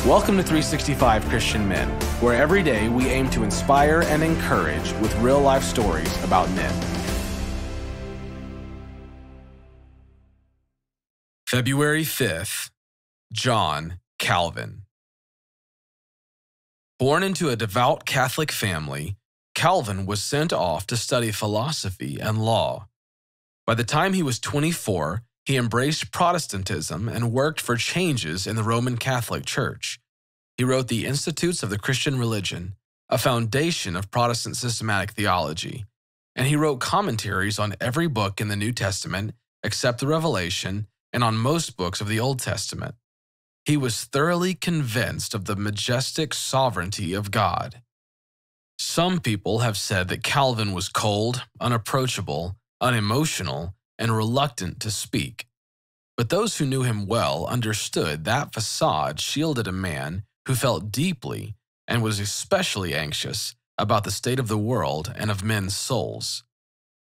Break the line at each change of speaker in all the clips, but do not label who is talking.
Welcome to 365 Christian Men, where every day we aim to inspire and encourage with real-life stories about men. February 5th, John Calvin. Born into a devout Catholic family, Calvin was sent off to study philosophy and law. By the time he was 24, he embraced Protestantism and worked for changes in the Roman Catholic Church. He wrote the Institutes of the Christian Religion, a foundation of Protestant systematic theology, and he wrote commentaries on every book in the New Testament except the Revelation and on most books of the Old Testament. He was thoroughly convinced of the majestic sovereignty of God. Some people have said that Calvin was cold, unapproachable, unemotional, and reluctant to speak. But those who knew him well understood that façade shielded a man who felt deeply and was especially anxious about the state of the world and of men's souls.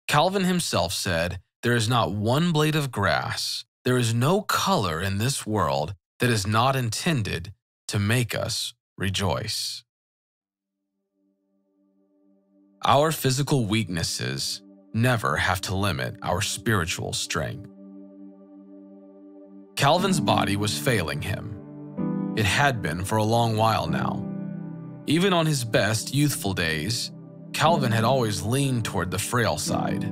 Calvin himself said, "There is not one blade of grass, there is no color in this world that is not intended to make us rejoice." Our physical weaknesses never have to limit our spiritual strength. Calvin's body was failing him. It had been for a long while now. Even on his best youthful days, Calvin had always leaned toward the frail side.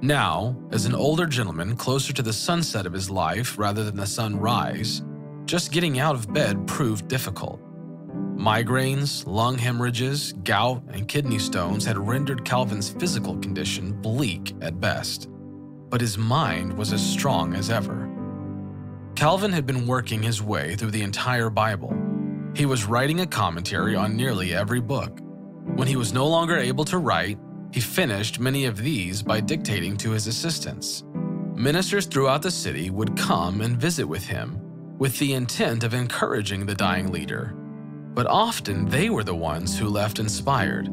Now, as an older gentleman closer to the sunset of his life rather than the sunrise, just getting out of bed proved difficult. Migraines, lung hemorrhages, gout, and kidney stones had rendered Calvin's physical condition bleak at best, but his mind was as strong as ever. Calvin had been working his way through the entire Bible. He was writing a commentary on nearly every book. When he was no longer able to write, he finished many of these by dictating to his assistants. Ministers throughout the city would come and visit with him with the intent of encouraging the dying leader. But often they were the ones who left inspired.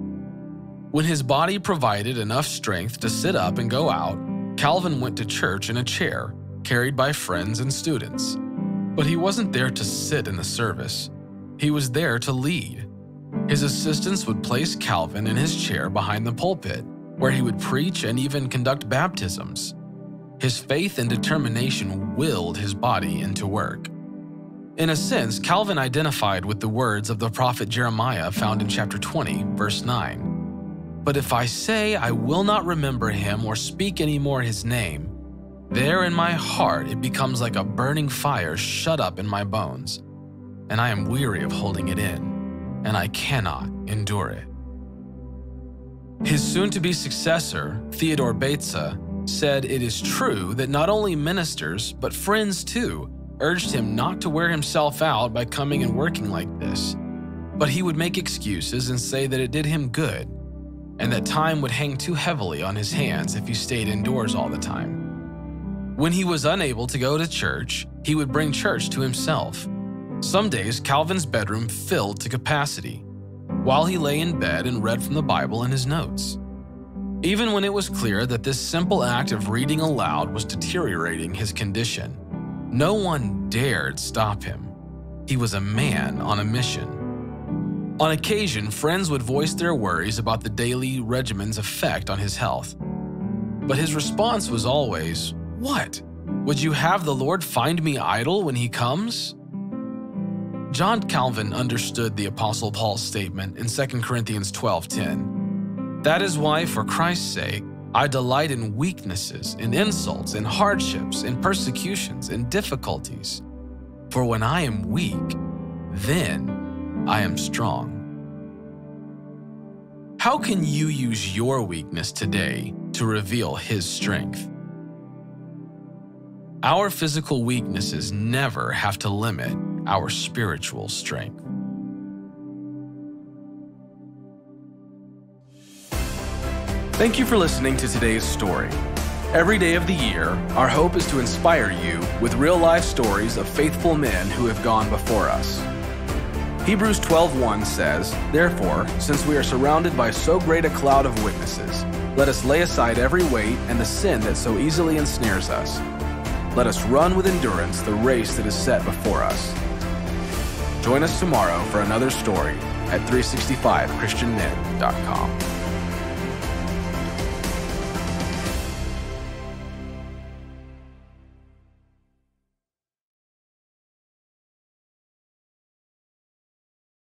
When his body provided enough strength to sit up and go out, Calvin went to church in a chair, carried by friends and students. But he wasn't there to sit in the service. He was there to lead. His assistants would place Calvin in his chair behind the pulpit, where he would preach and even conduct baptisms. His faith and determination willed his body into work. In a sense, Calvin identified with the words of the prophet Jeremiah found in chapter 20, verse 9. "But if I say I will not remember him or speak any more his name, there in my heart it becomes like a burning fire shut up in my bones, and I am weary of holding it in, and I cannot endure it." His soon-to-be successor, Theodore Beza, said it is true that not only ministers, but friends too, urged him not to wear himself out by coming and working like this, but he would make excuses and say that it did him good, and that time would hang too heavily on his hands if he stayed indoors all the time. When he was unable to go to church, he would bring church to himself. Some days, Calvin's bedroom filled to capacity, while he lay in bed and read from the Bible and his notes. Even when it was clear that this simple act of reading aloud was deteriorating his condition, no one dared stop him. He was a man on a mission. On occasion, friends would voice their worries about the daily regimen's effect on his health. But his response was always, "What? Would you have the Lord find me idle when he comes?" John Calvin understood the Apostle Paul's statement in 2 Corinthians 12:10. "That is why, for Christ's sake, I delight in weaknesses, in insults, in hardships, in persecutions, in difficulties. For when I am weak, then I am strong." How can you use your weakness today to reveal His strength? Our physical weaknesses never have to limit our spiritual strength. Thank you for listening to today's story. Every day of the year, our hope is to inspire you with real-life stories of faithful men who have gone before us. Hebrews 12:1 says, "Therefore, since we are surrounded by so great a cloud of witnesses, let us lay aside every weight and the sin that so easily ensnares us. Let us run with endurance the race that is set before us." Join us tomorrow for another story at 365christianmen.com.